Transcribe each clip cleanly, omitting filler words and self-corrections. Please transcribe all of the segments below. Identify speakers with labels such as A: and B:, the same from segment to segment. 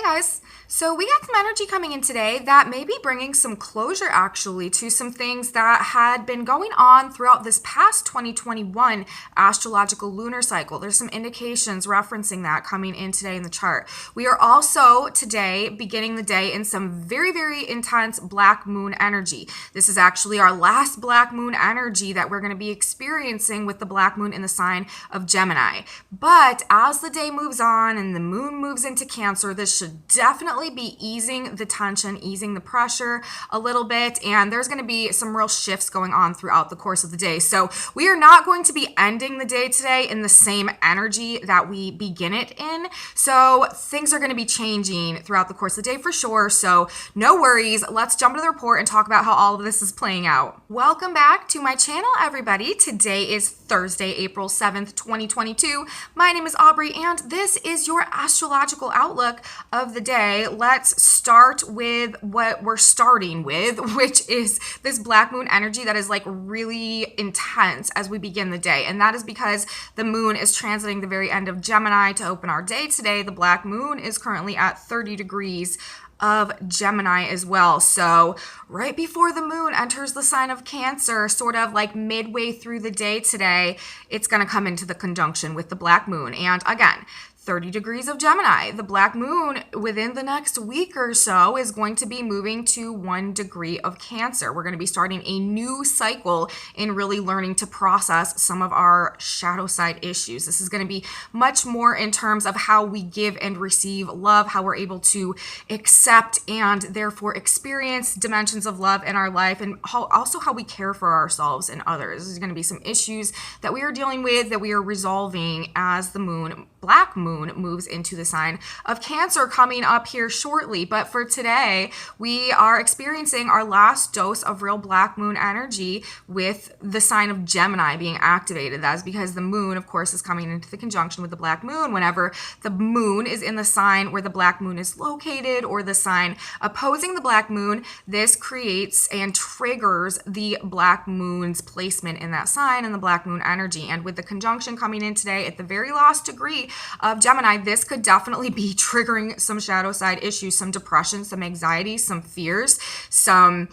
A: guys, so we got some energy coming in today that may be bringing some closure actually to some things that had been going on throughout this past 2021 astrological lunar cycle. There's some indications referencing that coming in today in the chart. We are also today beginning the day in some very, very intense black moon energy. This is actually our last black moon energy that we're going to be experiencing with the black moon in the sign of Gemini. But as the day moves on and the moon moves into Cancer, this should definitely be easing the tension, easing the pressure a little bit, and there's going to be some real shifts going on throughout the course of the day. So we are not going to be ending the day today in the same energy that we begin it in. So things are going to be changing throughout the course of the day for sure. So no worries. Let's jump into the report and talk about how all of this is playing out. Welcome back to my channel, everybody. Today is Thursday, April 7th, 2022. My name is Aubrey, and this is your astrological outlook of the day. Let's start with what we're starting with, which is this black moon energy that is like really intense as we begin the day. And that is because the moon is transiting the very end of Gemini to open our day today. The black moon is currently at 30 degrees of Gemini as well. So right before the moon enters the sign of Cancer, sort of like midway through the day today, it's going to come into the conjunction with the black moon. And again, 30 degrees of Gemini. The black moon within the next week or so is going to be moving to 1 degree of Cancer. We're going to be starting a new cycle in really learning to process some of our shadow side issues. This is going to be much more in terms of how we give and receive love, how we're able to accept and therefore experience dimensions of love in our life, and also how we care for ourselves and others. There's going to be some issues that we are dealing with that we are resolving as the black moon moves into the sign of Cancer coming up here shortly. But for today, we are experiencing our last dose of real black moon energy with the sign of Gemini being activated. That's because the moon, of course, is coming into the conjunction with the black moon. Whenever the moon is in the sign where the black moon is located or the sign opposing the black moon, this creates and triggers the black moon's placement in that sign and the black moon energy. And with the conjunction coming in today at the very last degree of Gemini, this could definitely be triggering some shadow side issues, some depression, some anxiety, some fears, some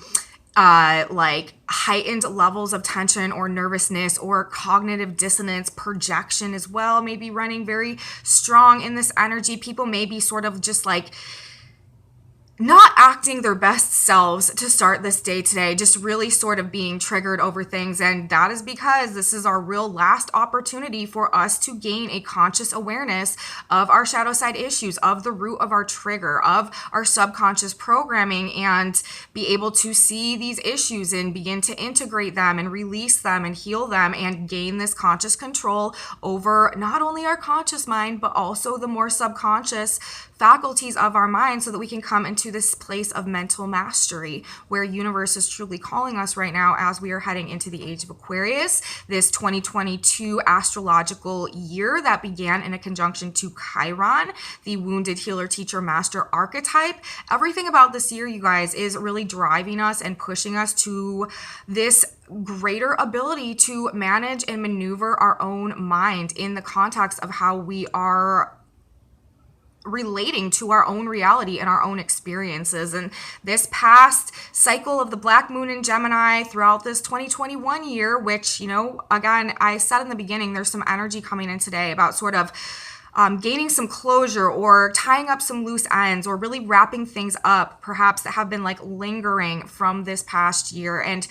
A: like heightened levels of tension or nervousness or cognitive dissonance, projection as well, maybe running very strong in this energy. People may be sort of just like not acting their best selves to start this day today, just really sort of being triggered over things. And that is because this is our real last opportunity for us to gain a conscious awareness of our shadow side issues, of the root of our trigger, of our subconscious programming, and be able to see these issues and begin to integrate them and release them and heal them and gain this conscious control over not only our conscious mind, but also the more subconscious faculties of our mind, so that we can come into this place of mental mastery where universe is truly calling us right now as we are heading into the age of Aquarius, this 2022 astrological year that began in a conjunction to Chiron, the wounded healer teacher master archetype. Everything about this year, you guys, is really driving us and pushing us to this greater ability to manage and maneuver our own mind in the context of how we are relating to our own reality and our own experiences. And this past cycle of the black moon in Gemini throughout this 2021 year, which, you know, again, I said in the beginning, there's some energy coming in today about sort of gaining some closure or tying up some loose ends or really wrapping things up, perhaps that have been like lingering from this past year. And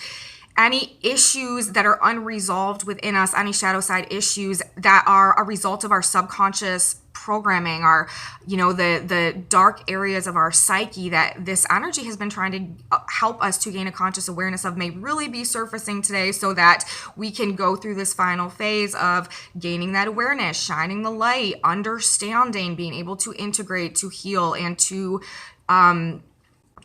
A: any issues that are unresolved within us, any shadow side issues that are a result of our subconscious programming, our, you know, the dark areas of our psyche that this energy has been trying to help us to gain a conscious awareness of, may really be surfacing today, so that we can go through this final phase of gaining that awareness, shining the light, understanding, being able to integrate, to heal, and to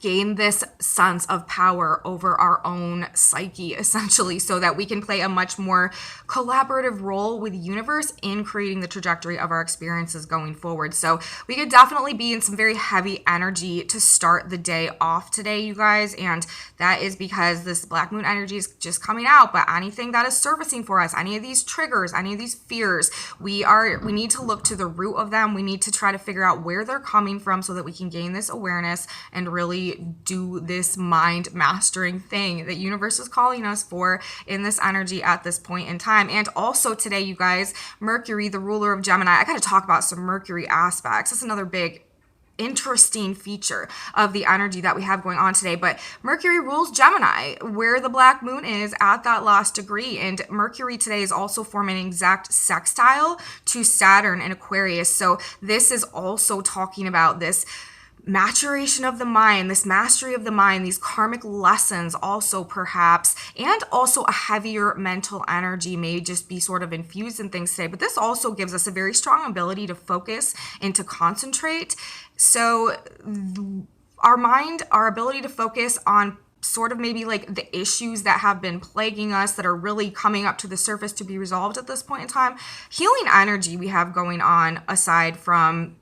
A: gain this sense of power over our own psyche, essentially, so that we can play a much more collaborative role with the universe in creating the trajectory of our experiences going forward. So we could definitely be in some very heavy energy to start the day off today, you guys, and that is because this black moon energy is just coming out. But anything that is surfacing for us, any of these triggers, any of these fears, we need to look to the root of them. We need to try to figure out where they're coming from so that we can gain this awareness and really do this mind mastering thing that universe is calling us for in this energy at this point in time. And also today, you guys, Mercury, the ruler of Gemini, I got to talk about some Mercury aspects. That's another big interesting feature of the energy that we have going on today. But Mercury rules Gemini, where the black moon is at that last degree. And Mercury today is also forming an exact sextile to Saturn in Aquarius. So this is also talking about this maturation of the mind, this mastery of the mind, these karmic lessons also perhaps, and also a heavier mental energy may just be sort of infused in things today. But this also gives us a very strong ability to focus and to concentrate. So our mind, our ability to focus on sort of maybe like the issues that have been plaguing us that are really coming up to the surface to be resolved at this point in time, healing energy we have going on aside from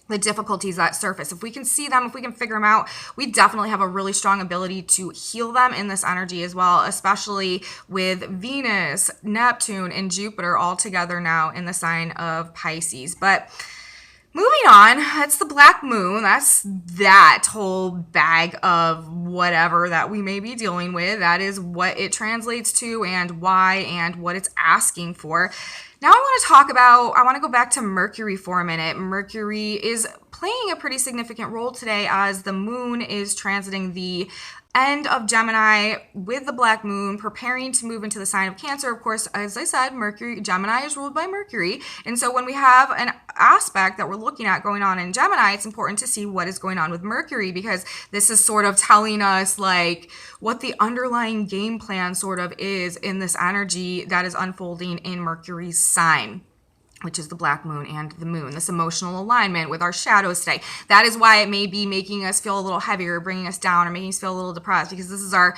A: the difficulties that surface. If we can see them, if we can figure them out, we definitely have a really strong ability to heal them in this energy as well, especially with Venus, Neptune, and Jupiter all together now in the sign of Pisces. But moving on, that's the black moon. That's that whole bag of whatever that we may be dealing with. That is what it translates to and why and what it's asking for. Now I want to go back to Mercury for a minute. Mercury is playing a pretty significant role today as the moon is transiting the end of Gemini with the black moon, preparing to move into the sign of Cancer. Of course, as I said, Gemini is ruled by Mercury. And so when we have an aspect that we're looking at going on in Gemini, it's important to see what is going on with Mercury, because this is sort of telling us like what the underlying game plan sort of is in this energy that is unfolding in Mercury's sign, which is the black moon and the moon, this emotional alignment with our shadows today. That is why it may be making us feel a little heavier, bringing us down, or making us feel a little depressed, because this is our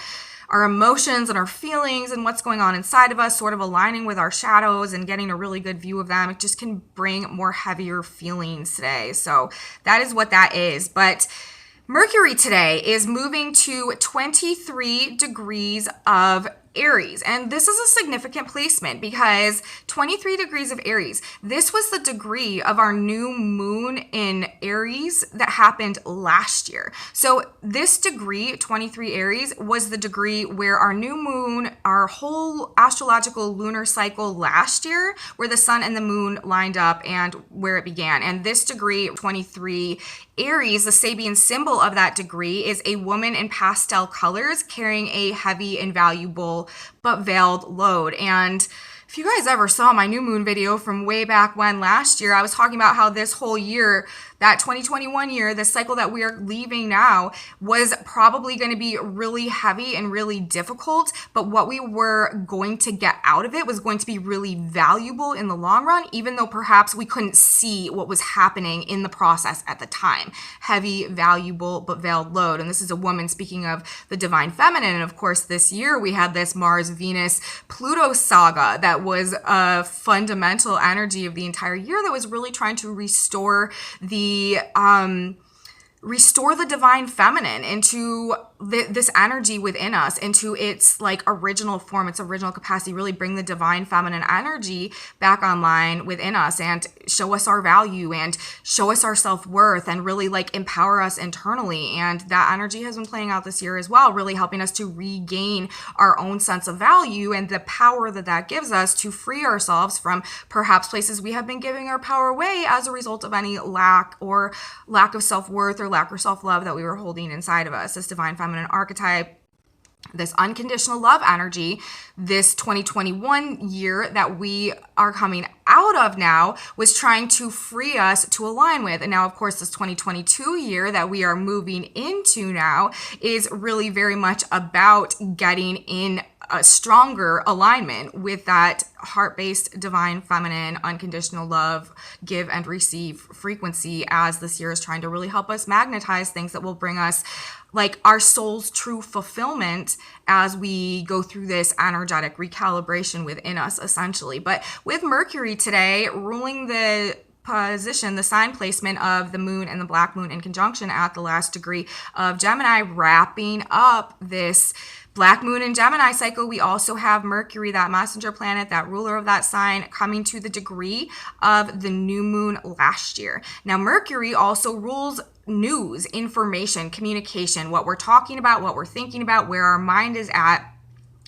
A: emotions and our feelings and what's going on inside of us, sort of aligning with our shadows and getting a really good view of them. It just can bring more heavier feelings today. So that is what that is. But Mercury today is moving to 23 degrees of Aries. And this is a significant placement because 23 degrees of Aries, this was the degree of our new moon in Aries that happened last year. So this degree, 23 Aries, was the degree where our new moon, our whole astrological lunar cycle last year, where the sun and the moon lined up and where it began. And this degree, 23 Aries, the Sabian symbol of that degree is a woman in pastel colors carrying a heavy and valuable but veiled load. And if you guys ever saw my new moon video from way back when last year, I was talking about how this whole year, that 2021 year, the cycle that we are leaving now, was probably going to be really heavy and really difficult, but what we were going to get out of it was going to be really valuable in the long run, even though perhaps we couldn't see what was happening in the process at the time. Heavy, valuable, but veiled load. And this is a woman speaking of the divine feminine. And of course, this year we had this Mars, Venus, Pluto saga that was a fundamental energy of the entire year that was really trying to restore the divine feminine into this energy within us, into its like original form, its original capacity, really bring the divine feminine energy back online within us and show us our value and show us our self-worth and really like empower us internally. And that energy has been playing out this year as well, really helping us to regain our own sense of value and the power that that gives us to free ourselves from perhaps places we have been giving our power away as a result of any lack of self-worth or lack of self-love that we were holding inside of us. This divine feminine archetype, this unconditional love energy, this 2021 year that we are coming out of now was trying to free us to align with. And now, of course, this 2022 year that we are moving into now is really very much about getting in a stronger alignment with that heart-based, divine, feminine, unconditional love, give and receive frequency, as this year is trying to really help us magnetize things that will bring us like our soul's true fulfillment as we go through this energetic recalibration within us, essentially. But with Mercury today ruling the position, the sign placement of the moon and the black moon in conjunction at the last degree of Gemini, wrapping up this black moon in Gemini cycle, we also have Mercury, that messenger planet, that ruler of that sign, coming to the degree of the new moon last year. Now, Mercury also rules news, information, communication, what we're talking about, what we're thinking about, where our mind is at.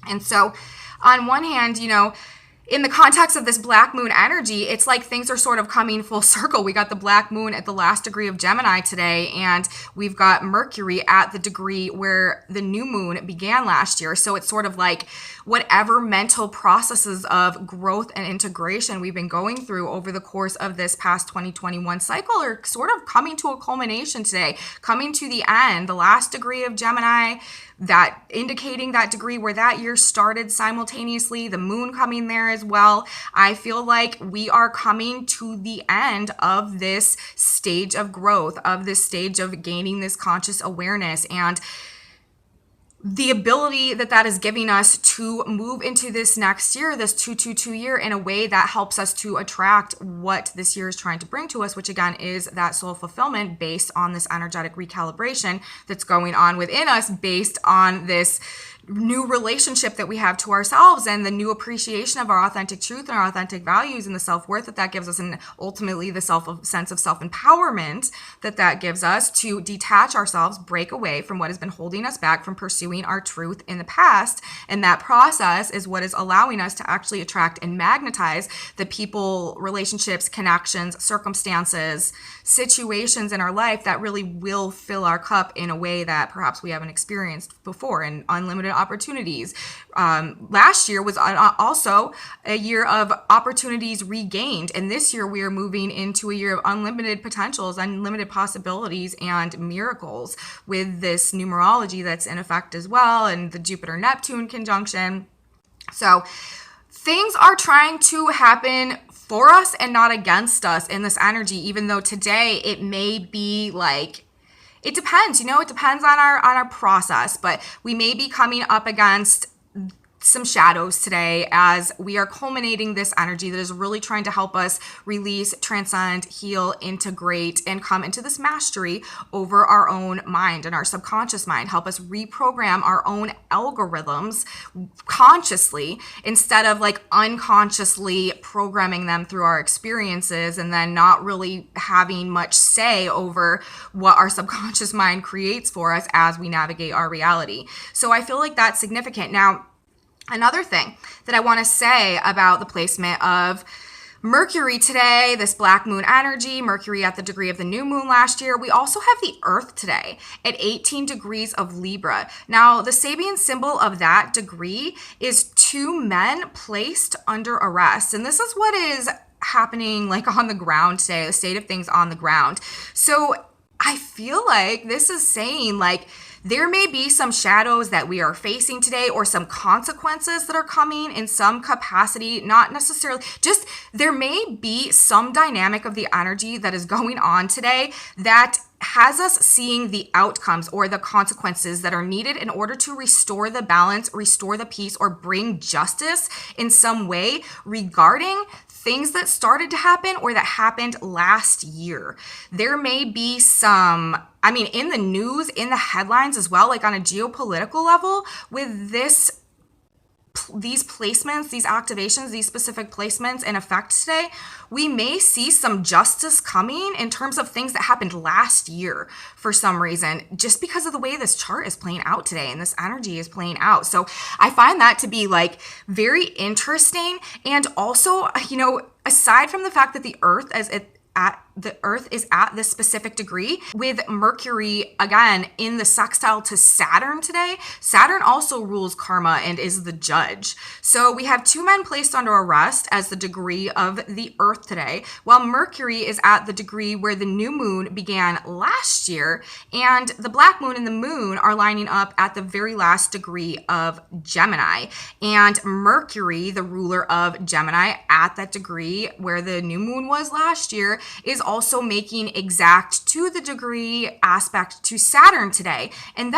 A: And so on one hand, you know, in the context of this black moon energy, it's like things are sort of coming full circle. We got the black moon at the last degree of Gemini today, and we've got Mercury at the degree where the new moon began last year. So it's sort of like whatever mental processes of growth and integration we've been going through over the course of this past 2021 cycle are sort of coming to a culmination today, coming to the end, the last degree of Gemini, that indicating that degree where that year started simultaneously, the moon coming there as well. I feel like we are coming to the end of this stage of growth, of this stage of gaining this conscious awareness, and the ability that that is giving us to move into this next year, this 222 year, in a way that helps us to attract what this year is trying to bring to us, which again is that soul fulfillment based on this energetic recalibration that's going on within us, based on this new relationship that we have to ourselves and the new appreciation of our authentic truth and our authentic values and the self-worth that that gives us, and ultimately the sense of self-empowerment that that gives us to detach ourselves, break away from what has been holding us back from pursuing our truth in the past. And that process is what is allowing us to actually attract and magnetize the people, relationships, connections, circumstances, situations in our life that really will fill our cup in a way that perhaps we haven't experienced before, and unlimited opportunities. Last year was also a year of opportunities regained, and this year we are moving into a year of unlimited potentials, unlimited possibilities, and miracles with this numerology that's in effect as well, and the Jupiter-Neptune conjunction. So things are trying to happen for us and not against us in this energy, even though today it may be like, it depends, you know, it depends on our process, but we may be coming up against some shadows today as we are culminating this energy that is really trying to help us release, transcend, heal, integrate, and come into this mastery over our own mind and our subconscious mind, help us reprogram our own algorithms consciously instead of like unconsciously programming them through our experiences and then not really having much say over what our subconscious mind creates for us as we navigate our reality. So I feel like that's significant. Now, another thing that I want to say about the placement of Mercury today, this black moon energy, Mercury at the degree of the new moon last year, we also have the Earth today at 18 degrees of Libra. Now, the Sabian symbol of that degree is two men placed under arrest. And this is what is happening like on the ground today, the state of things on the ground. So I feel like this is saying like, there may be some shadows that we are facing today or some consequences that are coming in some capacity, not necessarily, just there may be some dynamic of the energy that is going on today that has us seeing the outcomes or the consequences that are needed in order to restore the balance, restore the peace, or bring justice in some way regarding things that started to happen or that happened last year. There may be some, I mean, in the news, in the headlines as well, like on a geopolitical level, with these placements, these activations, these specific placements in effect today, we may see some justice coming in terms of things that happened last year for some reason, just because of the way this chart is playing out today and this energy is playing out. So I find that to be like very interesting. And also, you know, aside from the fact that the Earth is at the Earth is at this specific degree, with Mercury again in the sextile to Saturn today. Saturn also rules karma and is the judge. So we have two men placed under arrest as the degree of the Earth today, while Mercury is at the degree where the new moon began last year, and the black moon and the moon are lining up at the very last degree of Gemini. And Mercury, the ruler of Gemini, at that degree where the new moon was last year, is also making exact to the degree aspect to Saturn today. And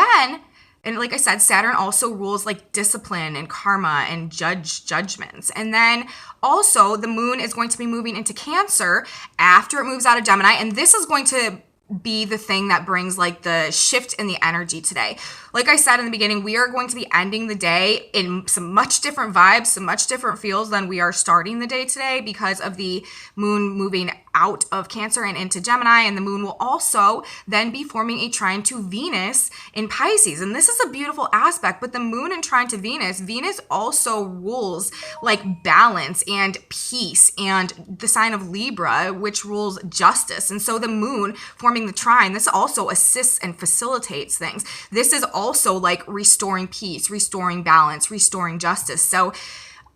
A: like I said, Saturn also rules like discipline and karma and judgments. And then also the moon is going to be moving into Cancer after it moves out of Gemini. And this is going to be the thing that brings like the shift in the energy today. Like I said in the beginning, we are going to be ending the day in some much different vibes, some much different feels than we are starting the day today because of the moon moving out of Cancer and into Gemini. And the moon will also then be forming a trine to Venus in Pisces. And this is a beautiful aspect, but the moon in trine to Venus, Venus also rules like balance and peace, and the sign of Libra, which rules justice. And so the moon forming the trine, this also assists and facilitates things. This is also like restoring peace, restoring balance, restoring justice. So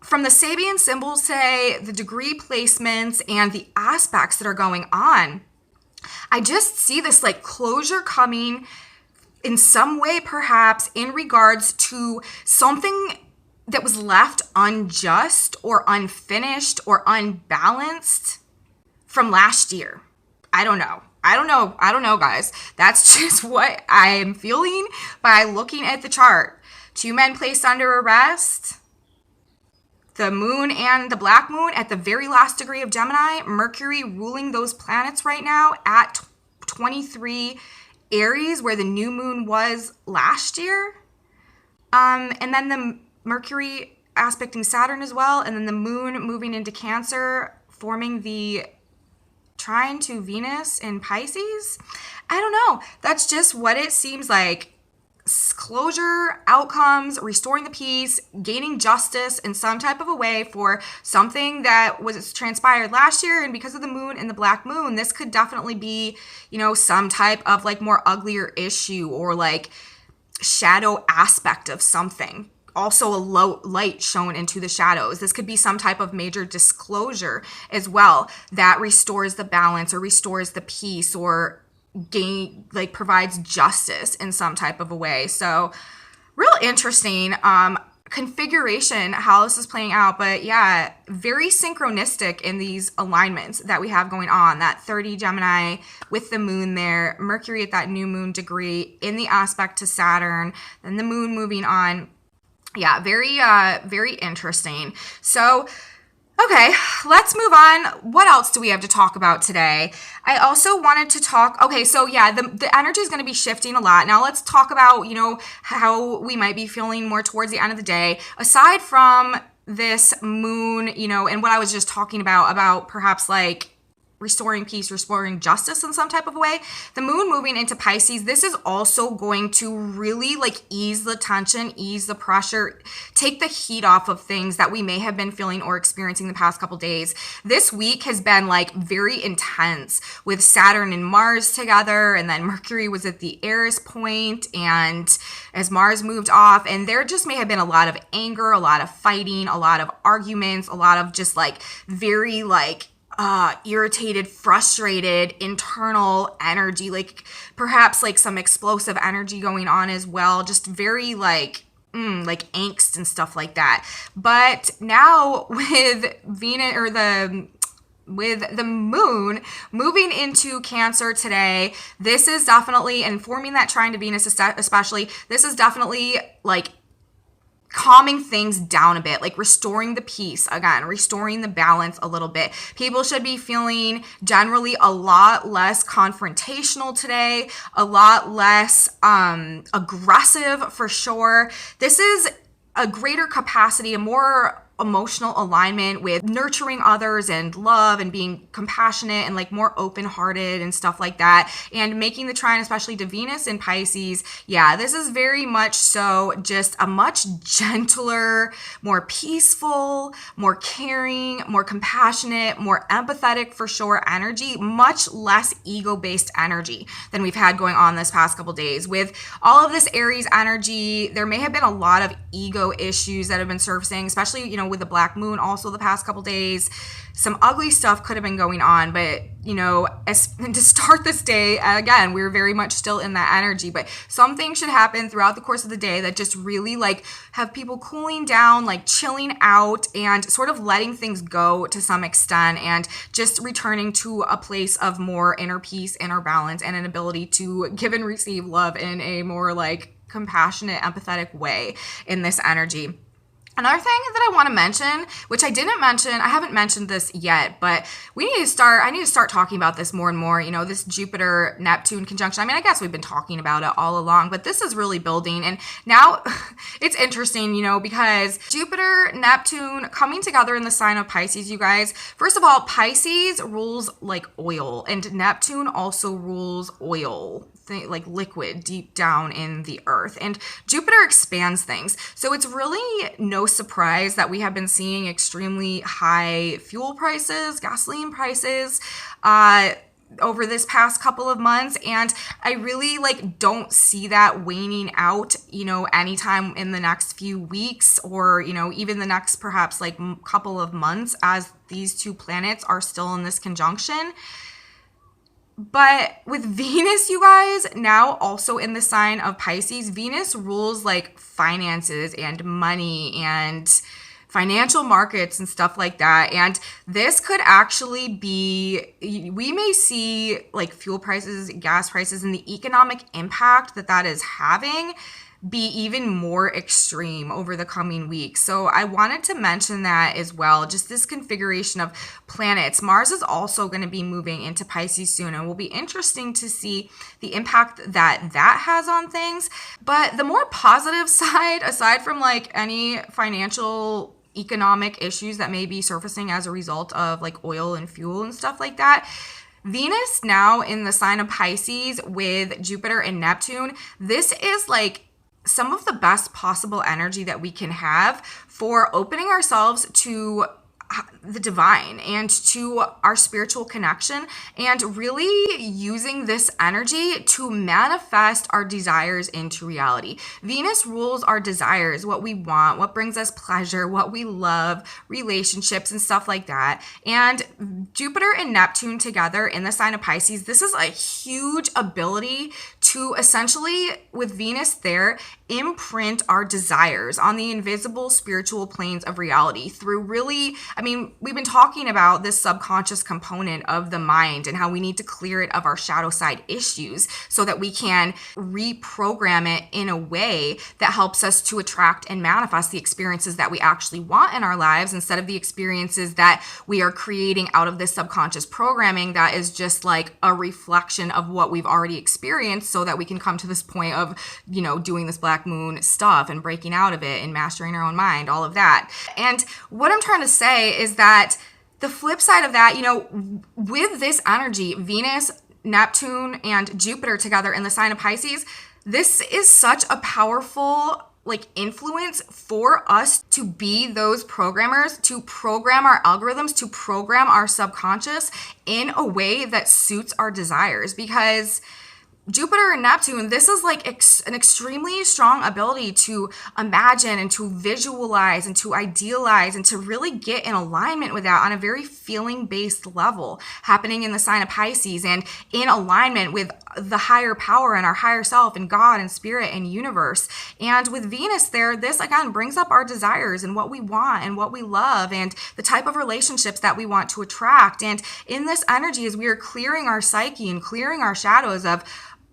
A: from the Sabian symbols today, the degree placements, and the aspects that are going on, I just see this like closure coming in some way, perhaps in regards to something that was left unjust or unfinished or unbalanced from last year. I don't know, guys. That's just what I am feeling by looking at the chart. Two men placed under arrest. The moon and the black moon at the very last degree of Gemini. Mercury ruling those planets right now at 23 Aries, where the new moon was last year. And then the Mercury aspecting Saturn as well. And then the moon moving into Cancer, forming the trine to Venus in Pisces. I don't know. That's just what it seems like. Closure, outcomes, restoring the peace, gaining justice in some type of a way for something that was transpired last year. And because of the moon and the black moon, this could definitely be, some type of like more uglier issue or like shadow aspect of something. Also a low light shown into the shadows. This could be some type of major disclosure as well that restores the balance or restores the peace or provides justice in some type of a way. So real interesting configuration how this is playing out. But yeah, very synchronistic in these alignments that we have going on. That 30 Gemini with the moon there, Mercury at that new moon degree in the aspect to Saturn, then the moon moving on. Yeah, very interesting. So okay, let's move on. What else do we have to talk about today? I also wanted to talk, okay, so yeah, the energy is going to be shifting a lot. Now let's talk about, how we might be feeling more towards the end of the day. Aside from this moon, and what I was just talking about perhaps like restoring peace, restoring justice in some type of a way. The moon moving into Pisces, this is also going to really like ease the tension, ease the pressure, take the heat off of things that we may have been feeling or experiencing the past couple days. This week has been like very intense with Saturn and Mars together, and then Mercury was at the Eris point, and as Mars moved off, and there just may have been a lot of anger, a lot of fighting, a lot of arguments, a lot of just like very like irritated, frustrated, internal energy, like perhaps like some explosive energy going on as well. Just very like angst and stuff like that. But now with Venus with the moon moving into Cancer today, this is definitely, and forming that trine to Venus especially, this is definitely like calming things down a bit, like restoring the peace again, restoring the balance a little bit. People should be feeling generally a lot less confrontational today, a lot less aggressive for sure. This is a greater capacity, a more emotional alignment with nurturing others and love and being compassionate and like more open-hearted and stuff like that. And making the trine, especially to Venus in Pisces, yeah, this is very much so just a much gentler, more peaceful, more caring, more compassionate, more empathetic for sure energy, much less ego-based energy than we've had going on this past couple days. With all of this Aries energy, there may have been a lot of ego issues that have been surfacing, especially, with the black moon also the past couple days. Some ugly stuff could have been going on, but to start this day, again, we're very much still in that energy, but something should happen throughout the course of the day that just really like have people cooling down, like chilling out and sort of letting things go to some extent and just returning to a place of more inner peace, inner balance, and an ability to give and receive love in a more like compassionate, empathetic way in this energy. Another thing that I want to mention, which I didn't mention, I haven't mentioned this yet, but I need to start talking about this more and more, this Jupiter-Neptune conjunction. I mean, I guess we've been talking about it all along, but this is really building. And now it's interesting, because Jupiter, Neptune coming together in the sign of Pisces, you guys. First of all, Pisces rules like oil, and Neptune also rules oil, like liquid deep down in the earth, and Jupiter expands things. So it's really no surprise that we have been seeing extremely high fuel prices, gasoline prices, over this past couple of months. And I really don't see that waning out, anytime in the next few weeks or, even the next perhaps couple of months as these two planets are still in this conjunction. But with Venus, you guys, now also in the sign of Pisces, Venus rules finances and money and financial markets and stuff like that. And this could actually be, we may see fuel prices, gas prices, and the economic impact that is having be even more extreme over the coming weeks. So I wanted to mention that as well, just this configuration of planets. Mars is also going to be moving into Pisces soon, and will be interesting to see the impact that has on things. But the more positive side, aside from any financial economic issues that may be surfacing as a result of oil and fuel and stuff like that, Venus now in the sign of Pisces with Jupiter and Neptune, this is some of the best possible energy that we can have for opening ourselves to the divine and to our spiritual connection, and really using this energy to manifest our desires into reality. Venus rules our desires, what we want, what brings us pleasure, what we love, relationships and stuff like that. And Jupiter and Neptune together in the sign of Pisces, this is a huge ability to essentially, with Venus there, imprint our desires on the invisible spiritual planes of reality through really, we've been talking about this subconscious component of the mind and how we need to clear it of our shadow side issues so that we can reprogram it in a way that helps us to attract and manifest the experiences that we actually want in our lives, instead of the experiences that we are creating out of this subconscious programming that is just a reflection of what we've already experienced, so that we can come to this point of, doing this black moon stuff and breaking out of it and mastering our own mind, all of that. And what I'm trying to say is that the flip side of that, with this energy, Venus, Neptune, and Jupiter together in the sign of Pisces, this is such a powerful influence for us to be those programmers, to program our algorithms, to program our subconscious in a way that suits our desires. Because Jupiter and Neptune, this is an extremely strong ability to imagine and to visualize and to idealize and to really get in alignment with that on a very feeling-based level, happening in the sign of Pisces and in alignment with the higher power and our higher self and God and spirit and universe. And with Venus there, this again brings up our desires and what we want and what we love and the type of relationships that we want to attract. And in this energy, as we are clearing our psyche and clearing our shadows of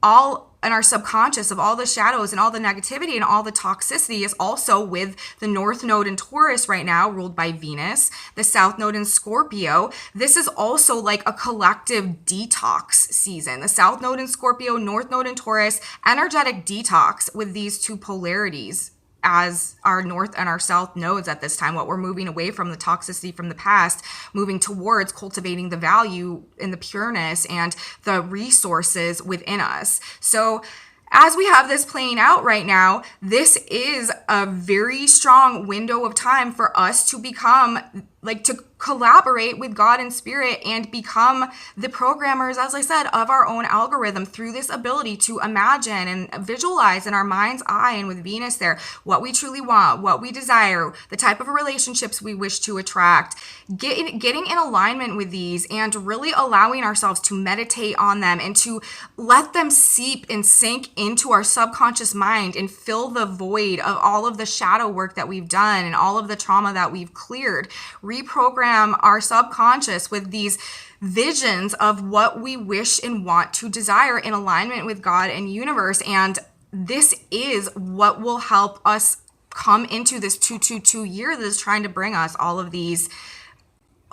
A: all in our subconscious, of all the shadows and all the negativity and all the toxicity, is also with the North Node in Taurus right now, ruled by Venus, the South Node in Scorpio. This is also a collective detox season. The South Node in Scorpio, North Node in Taurus, energetic detox with these two polarities as our north and our south nodes at this time, what we're moving away from, the toxicity from the past, moving towards cultivating the value and the pureness and the resources within us. So as we have this playing out right now, this is a very strong window of time for us to become, like, to collaborate with God and spirit and become the programmers, as I said, of our own algorithm through this ability to imagine and visualize in our mind's eye, and with Venus there, what we truly want, what we desire, the type of relationships we wish to attract, getting in alignment with these and really allowing ourselves to meditate on them and to let them seep and sink into our subconscious mind and fill the void of all of the shadow work that we've done and all of the trauma that we've cleared. Reprogram our subconscious with these visions of what we wish and want to desire in alignment with God and universe. And this is what will help us come into this 222 year that is trying to bring us all of these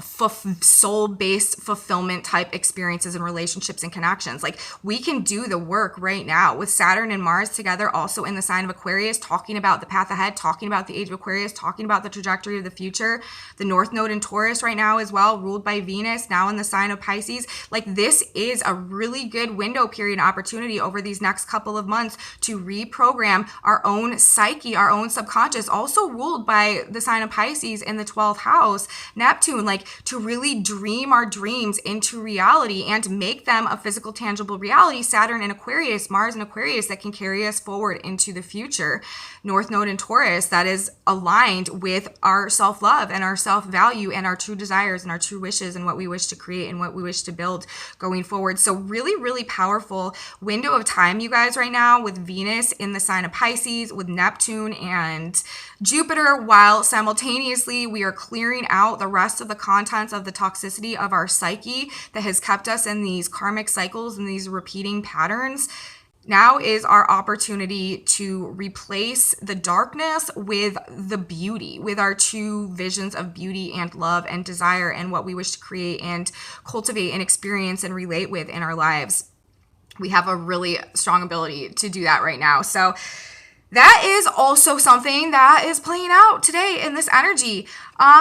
A: soul-based fulfillment type experiences and relationships and connections. Like, we can do the work right now with Saturn and Mars together, also in the sign of Aquarius, talking about the path ahead, talking about the age of Aquarius, talking about the trajectory of the future. The North Node in Taurus right now as well, ruled by Venus, now in the sign of Pisces. Like, this is a really good window period and opportunity over these next couple of months to reprogram our own psyche, our own subconscious, also ruled by the sign of Pisces in the 12th house, Neptune, like, to really dream our dreams into reality and make them a physical, tangible reality. Saturn and Aquarius, Mars and Aquarius, that can carry us forward into the future. North Node in Taurus, that is aligned with our self-love and our self-value and our true desires and our true wishes and what we wish to create and what we wish to build going forward. So really, really powerful window of time, you guys, right now, with Venus in the sign of Pisces, with Neptune and Jupiter, while simultaneously we are clearing out the rest of the contents of the toxicity of our psyche that has kept us in these karmic cycles and these repeating patterns. Now is our opportunity to replace the darkness with the beauty, with our true visions of beauty and love and desire and what we wish to create and cultivate and experience and relate with in our lives. We have a really strong ability to do that right now. So that is also something that is playing out today in this energy.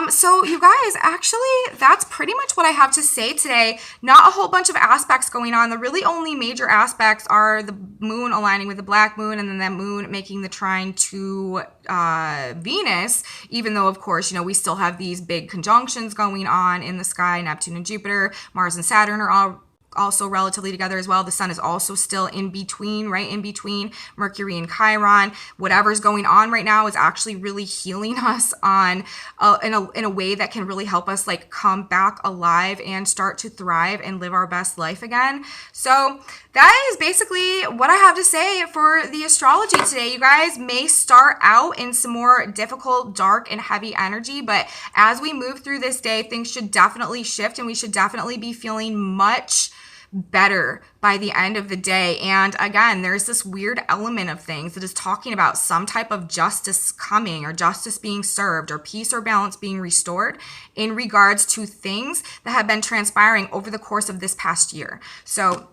A: So you guys, actually, that's pretty much what I have to say today. Not a whole bunch of aspects going on. The really only major aspects are the moon aligning with the black moon, and then that moon making the trine to Venus, even though, of course, we still have these big conjunctions going on in the sky. Neptune and Jupiter, Mars and Saturn are all also relatively together as well. The sun is also still in between, right in between Mercury and Chiron. Whatever's going on right now is actually really healing us on in a way that can really help us, like, come back alive and start to thrive and live our best life again. So that is basically what I have to say for the astrology today. You guys may start out in some more difficult, dark, and heavy energy, but as we move through this day, things should definitely shift, and we should definitely be feeling much better by the end of the day. And again, there's this weird element of things that is talking about some type of justice coming, or justice being served, or peace or balance being restored in regards to things that have been transpiring over the course of this past year. So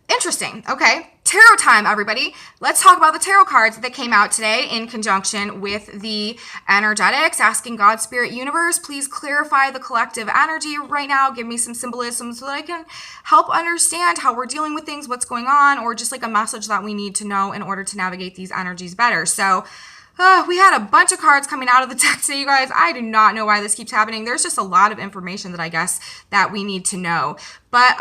A: interesting. Okay. Tarot time, everybody. Let's talk about the tarot cards that came out today in conjunction with the energetics. Asking God, Spirit, Universe, please clarify the collective energy right now. Give me some symbolism so that I can help understand how we're dealing with things, what's going on, or just like a message that we need to know in order to navigate these energies better. So we had a bunch of cards coming out of the deck today, you guys. I do not know why this keeps happening. There's just a lot of information that I guess that we need to know. But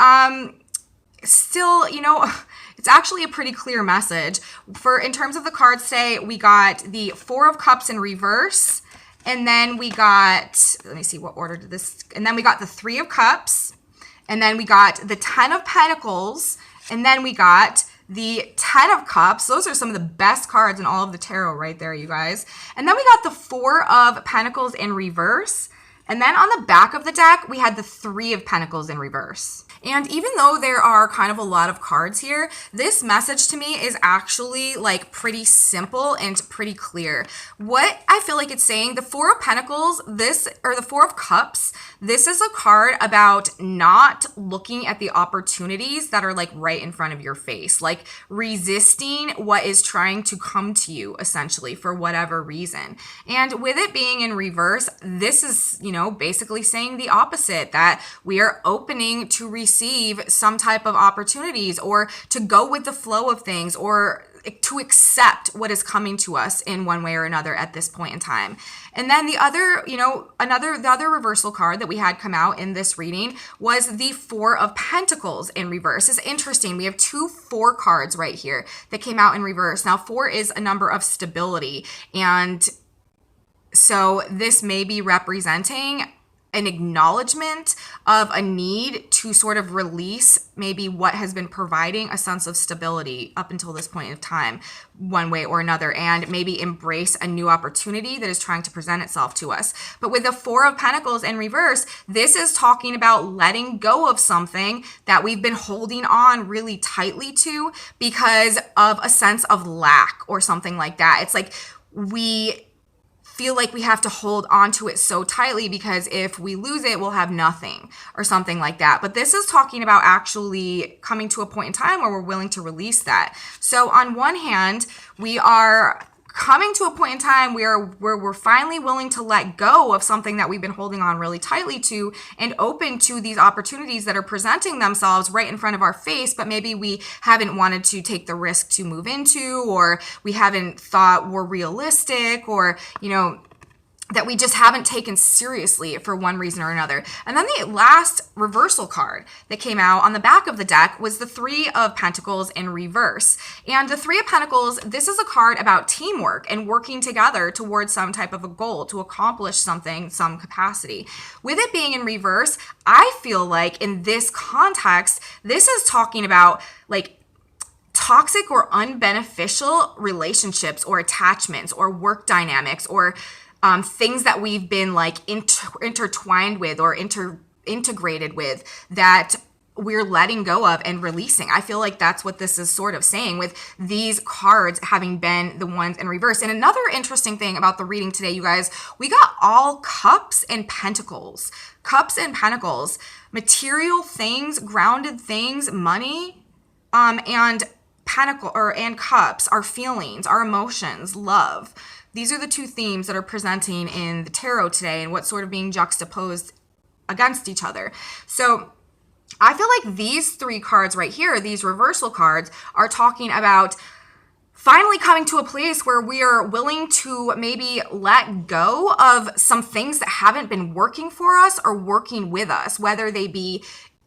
A: still, it's actually a pretty clear message. In terms of the cards today, we got the Four of Cups in reverse, and then we got, let me see, what order did this, and then we got the Three of Cups, and then we got the Ten of Pentacles, and then we got the Ten of Cups. Those are some of the best cards in all of the tarot right there, you guys. And then we got the Four of Pentacles in reverse, And then on the back of the deck, we had the Three of Pentacles in reverse. And even though there are kind of a lot of cards here, this message to me is actually like pretty simple and pretty clear. What I feel like it's saying, the Four of Pentacles, or the Four of Cups, this is a card about not looking at the opportunities that are like right in front of your face, like resisting what is trying to come to you essentially for whatever reason. And with it being in reverse, this is, basically saying the opposite, that we are opening to receive some type of opportunities or to go with the flow of things or to accept what is coming to us in one way or another at this point in time. And then the other, the other reversal card that we had come out in this reading was the Four of Pentacles in reverse. It's interesting. We have 2 4 cards right here that came out in reverse. Now, 4 is a number of stability. And so this may be representing an acknowledgement of a need to sort of release maybe what has been providing a sense of stability up until this point of time, one way or another, and maybe embrace a new opportunity that is trying to present itself to us. But with the Four of Pentacles in reverse, this is talking about letting go of something that we've been holding on really tightly to because of a sense of lack or something like that. It's like we feel like we have to hold on to it so tightly because if we lose it, we'll have nothing or something like that. But this is talking about actually coming to a point in time where we're willing to release that. So on one hand, we are coming to a point in time where we're finally willing to let go of something that we've been holding on really tightly to and open to these opportunities that are presenting themselves right in front of our face, but maybe we haven't wanted to take the risk to move into, or we haven't thought were realistic, or, that we just haven't taken seriously for one reason or another. And then the last reversal card that came out on the back of the deck was the Three of Pentacles in reverse. And the Three of Pentacles, this is a card about teamwork and working together towards some type of a goal to accomplish something, some capacity. With it being in reverse, I feel like in this context, this is talking about like toxic or unbeneficial relationships or attachments or work dynamics or things that we've been like intertwined with or integrated with that we're letting go of and releasing. I feel like that's what this is sort of saying with these cards having been the ones in reverse. And another interesting thing about the reading today, you guys, we got all cups and pentacles. Cups and pentacles, material things, grounded things, money, and cups, our feelings, our emotions, love. These are the 2 themes that are presenting in the tarot today and what's sort of being juxtaposed against each other. So I feel like these 3 cards right here, these reversal cards, are talking about finally coming to a place where we are willing to maybe let go of some things that haven't been working for us or working with us, whether they be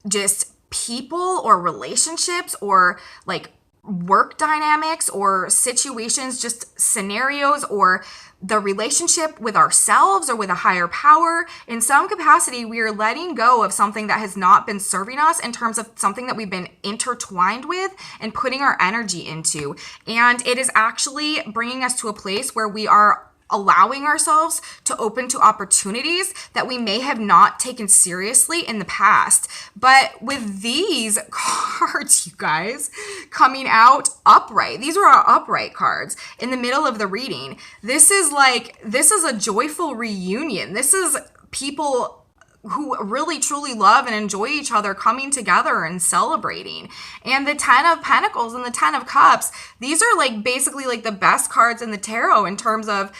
A: just people or relationships or like work dynamics or situations, just scenarios, or the relationship with ourselves or with a higher power. In some capacity, we are letting go of something that has not been serving us in terms of something that we've been intertwined with and putting our energy into. And it is actually bringing us to a place where we are allowing ourselves to open to opportunities that we may have not taken seriously in the past. But with these cards, you guys, coming out upright, these are our upright cards in the middle of the reading. This is a joyful reunion. This is people who really truly love and enjoy each other coming together and celebrating. And the 10 of Pentacles and the 10 of Cups, these are like basically like the best cards in the tarot in terms of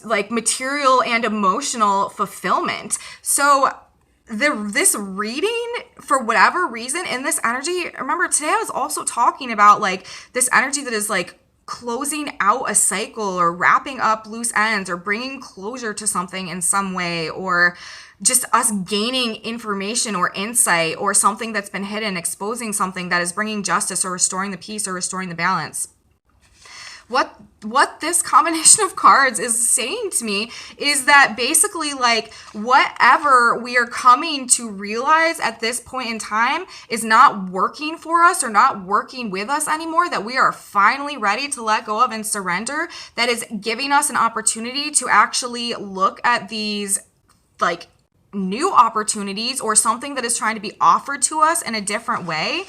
A: like material and emotional fulfillment. So this reading, for whatever reason, in this energy, remember today I was also talking about like this energy that is like closing out a cycle or wrapping up loose ends or bringing closure to something in some way, or just us gaining information or insight or something that's been hidden, exposing something that is bringing justice or restoring the peace or restoring the balance. What this combination of cards is saying to me is that basically like whatever we are coming to realize at this point in time is not working for us or not working with us anymore, that we are finally ready to let go of and surrender, that is giving us an opportunity to actually look at these like new opportunities or something that is trying to be offered to us in a different way,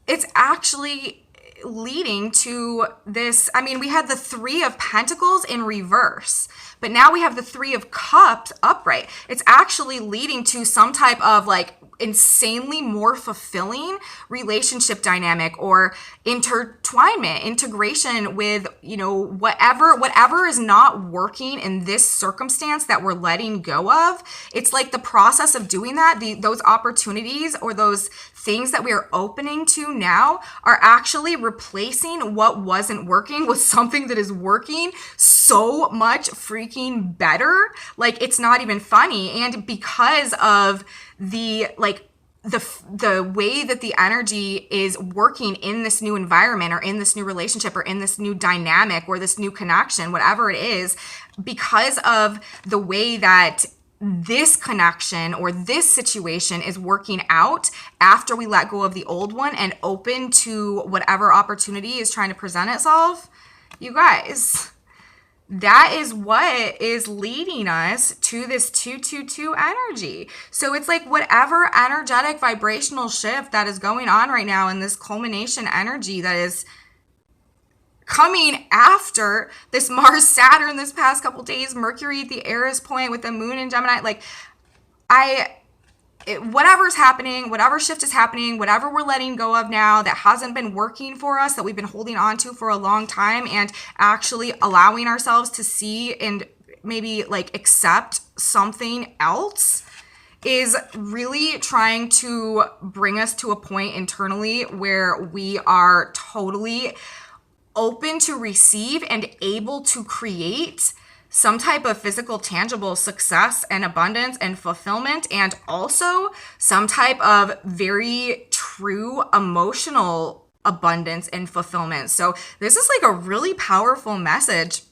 A: it's actually leading to this. I mean, we had the Three of Pentacles in reverse, but now we have the Three of Cups upright. It's actually leading to some type of like insanely more fulfilling relationship dynamic or intertwinement, integration with, you know, whatever is not working in this circumstance that we're letting go of. It's like the process of doing that, those opportunities or those things that we are opening to now are actually replacing what wasn't working with something that is working so much freaking better. Like, it's not even funny. And because of the way that the energy is working in this new environment or in this new relationship or in this new dynamic or this new connection, whatever it is, because of the way that this connection or this situation is working out after we let go of the old one and open to whatever opportunity is trying to present itself, you guys, that is what is leading us to this 222 energy. So it's like whatever energetic vibrational shift that is going on right now in this culmination energy that is coming after this Mars Saturn this past couple days, Mercury at the Eris point with the moon in Gemini, like whatever's happening, whatever shift is happening, whatever we're letting go of now that hasn't been working for us, that we've been holding on to for a long time, and actually allowing ourselves to see and maybe like accept something else, is really trying to bring us to a point internally where we are totally open to receive and able to create some type of physical, tangible success and abundance and fulfillment, and also some type of very true emotional abundance and fulfillment. So this is like a really powerful message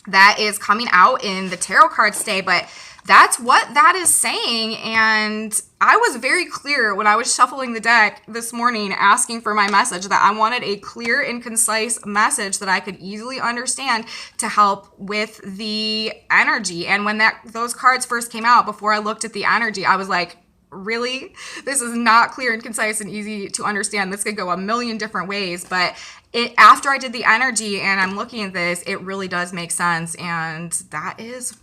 A: that is coming out in the tarot cards today, but that's what that is saying. And I was very clear when I was shuffling the deck this morning asking for my message that I wanted a clear and concise message that I could easily understand to help with the energy. And when those cards first came out, before I looked at the energy, I was like, really? This is not clear and concise and easy to understand. This could go a million different ways. But after I did the energy and I'm looking at this, it really does make sense. And that is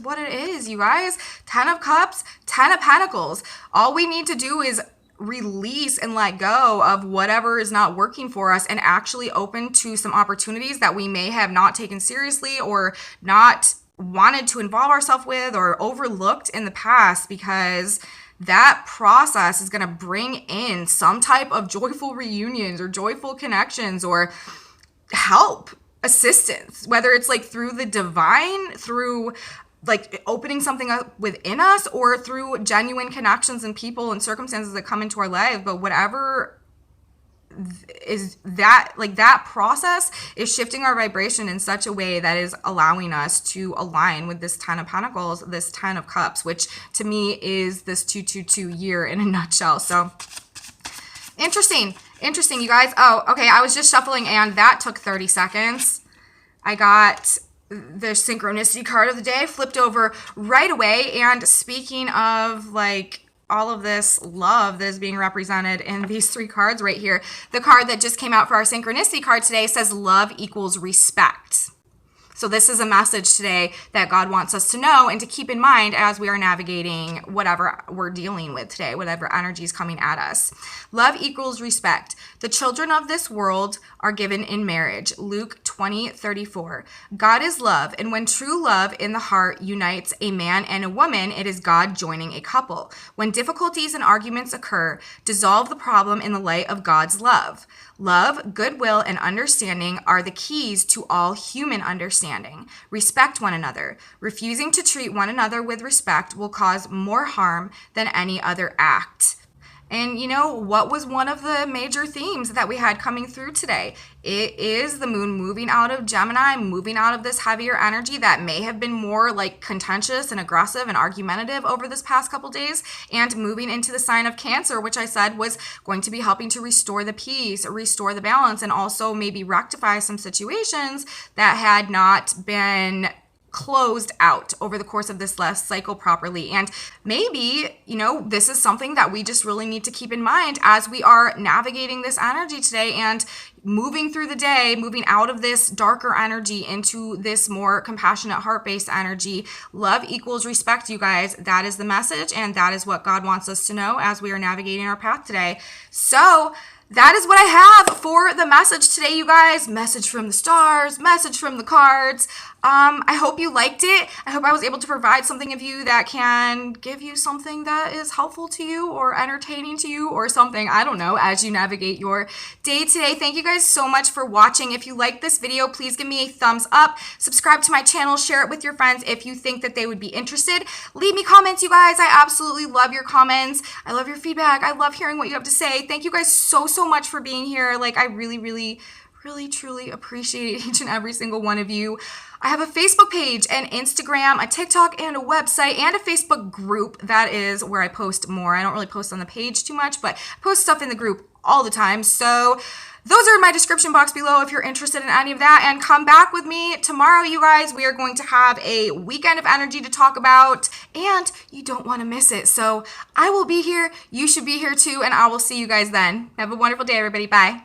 A: what it is, you guys. 10 of Cups, 10 of Pentacles. All we need to do is release and let go of whatever is not working for us and actually open to some opportunities that we may have not taken seriously or not wanted to involve ourselves with or overlooked in the past, because that process is going to bring in some type of joyful reunions or joyful connections or help, assistance, whether it's like through the divine, through like opening something up within us, or through genuine connections and people and circumstances that come into our life. But whatever is that, like, that process is shifting our vibration in such a way that is allowing us to align with this 10 of Pentacles, this 10 of Cups, which to me is this 222 year in a nutshell. So interesting, you guys. Oh, okay, I was just shuffling and that took 30 seconds. I got the Synchronicity card of the day flipped over right away. And speaking of like all of this love that is being represented in these three cards right here, the card that just came out for our Synchronicity card today says love equals respect. So this is a message today that God wants us to know and to keep in mind as we are navigating whatever we're dealing with today, whatever energy is coming at us. Love equals respect. The children of this world are given in marriage. Luke 20:34. God is love, and when true love in the heart unites a man and a woman, it is God joining a couple. When difficulties and arguments occur, dissolve the problem in the light of God's love. Love, goodwill, and understanding are the keys to all human understanding. Respect one another. Refusing to treat one another with respect will cause more harm than any other act. And you know, what was one of the major themes that we had coming through today? It is the moon moving out of Gemini, moving out of this heavier energy that may have been more like contentious and aggressive and argumentative over this past couple days, and moving into the sign of Cancer, which I said was going to be helping to restore the peace, restore the balance, and also maybe rectify some situations that had not been closed out over the course of this last cycle properly. And maybe, this is something that we just really need to keep in mind as we are navigating this energy today and moving through the day, moving out of this darker energy into this more compassionate, heart-based energy. Love equals respect, you guys. That is the message, and that is what God wants us to know as we are navigating our path today. So that is what I have for the message today, you guys. Message from the stars, message from the cards. I hope you liked it. I hope I was able to provide something of you that can give you something that is helpful to you or entertaining to you or something, I don't know, as you navigate your day today. Thank you guys so much for watching. If you like this video, please give me a thumbs up. Subscribe to my channel. Share it with your friends if you think that they would be interested. Leave me comments, you guys. I absolutely love your comments. I love your feedback. I love hearing what you have to say. Thank you guys so much for being here. Like, I really truly appreciate each and every single one of you. I have a Facebook page, an Instagram, a TikTok, and a website, and a Facebook group. That is where I post more. I don't really post on the page too much, but I post stuff in the group all the time. So those are in my description box below if you're interested in any of that. And come back with me tomorrow, you guys. We are going to have a weekend of energy to talk about, and you don't want to miss it. So I will be here. You should be here too, and I will see you guys then. Have a wonderful day, everybody. Bye.